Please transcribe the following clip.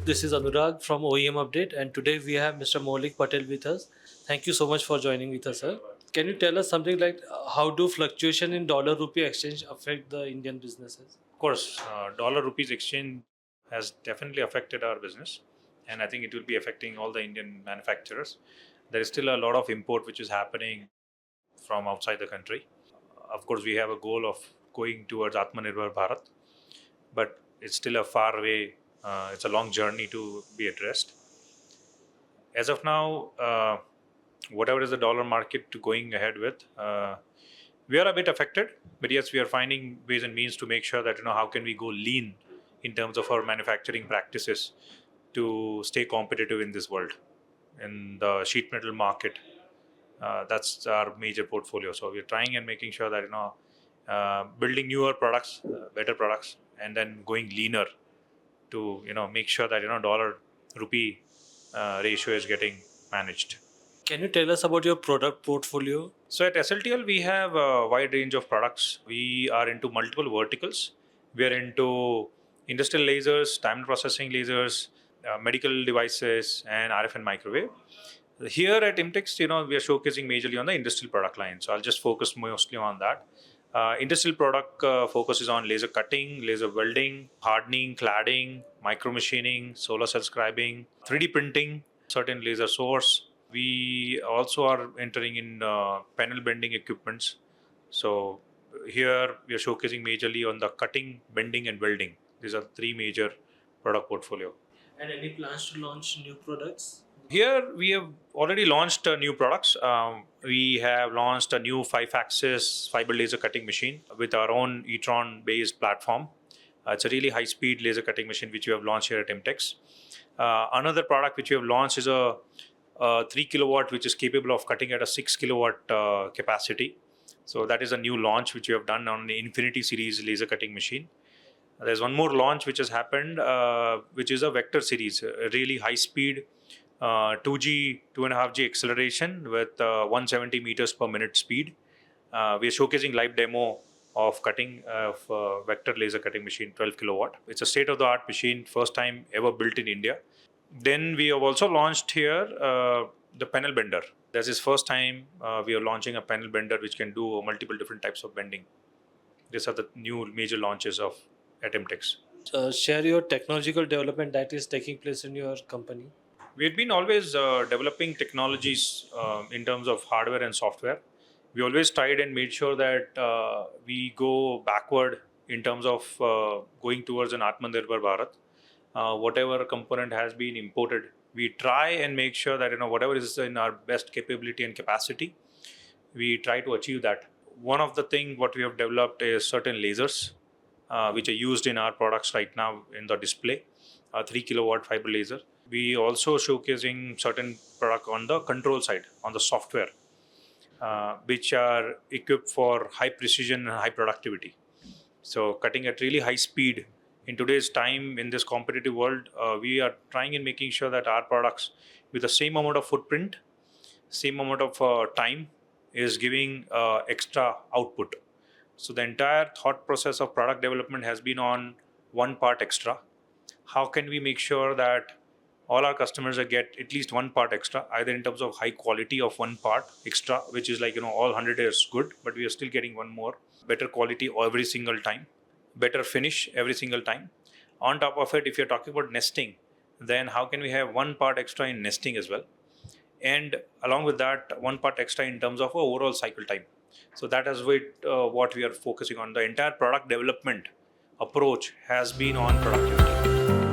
This is Anurag from OEM Update, and today we have Mr. Maulik Patel with us. Thank you so much for joining with us, sir. Can you tell us something like how do fluctuation in dollar rupee exchange affect the Indian businesses? Of course, dollar rupees exchange has definitely affected our business, and I think it will be affecting all the Indian manufacturers. There is still a lot of import which is happening from outside the country. Of course, we have a goal of going towards Aatmanirbhar Bharat, but it's still a far way. It's a long journey to be addressed. As of now, whatever is the dollar market going ahead with, we are a bit affected, but yes, we are finding ways and means to make sure that how can we go lean in terms of our manufacturing practices to stay competitive in this world, in the sheet metal market. That's our major portfolio. So we're trying and making sure that building newer products, better products, and then going leaner to make sure that dollar rupee ratio is getting managed. Can you tell us about your product portfolio? So at SLTL, we have a wide range of products. We are into multiple verticals. We are into industrial lasers, diamond processing lasers, medical devices, and RF and microwave. Here at IMTEX, we are showcasing majorly on the industrial product line. So I'll just focus mostly on that. Industrial product focuses on laser cutting, laser welding, hardening, cladding, micromachining, solar cell scribing, 3D printing, certain laser source. We also are entering in panel bending equipments. So here we are showcasing majorly on the cutting, bending, and welding. These are three major product portfolio. And any plans to launch new products? Here we have already launched new products. We have launched a new 5-axis fiber laser cutting machine with our own e-tron based platform. It's a really high speed laser cutting machine which we have launched here at IMTEX. Another product which we have launched is a 3 kilowatt which is capable of cutting at a 6 kilowatt capacity. So that is a new launch which we have done on the Infinity series laser cutting machine. There's one more launch which has happened, which is a vector series, a really high speed 2G, 2.5G acceleration with 170 meters per minute speed. We are showcasing live demo of cutting of vector laser cutting machine, 12 kilowatt. It's a state-of-the-art machine, first time ever built in India. Then we have also launched here the panel bender. This is first time we are launching a panel bender which can do multiple different types of bending. These are the new major launches of at IMTEX. Share your technological development that is taking place in your company. We've been always developing technologies in terms of hardware and software. We always tried and made sure that we go backward in terms of going towards an Aatmanirbhar Bharat. Whatever component has been imported, we try and make sure that whatever is in our best capability and capacity, we try to achieve that. One of the things what we have developed is certain lasers which are used in our products right now in the display, 3 kilowatt fiber laser. We also showcasing certain product on the control side, on the software, which are equipped for high precision and high productivity. So cutting at really high speed. In today's time, in this competitive world, we are trying and making sure that our products with the same amount of footprint, same amount of time is giving extra output. So the entire thought process of product development has been on one part extra. How can we make sure that all our customers get at least one part extra, either in terms of high quality of one part extra, which is like, all 100 is good, but we are still getting one more, better quality every single time, better finish every single time. On top of it, if you're talking about nesting, then how can we have one part extra in nesting as well? And along with that, one part extra in terms of overall cycle time. So that is what we are focusing on. The entire product development approach has been on productivity.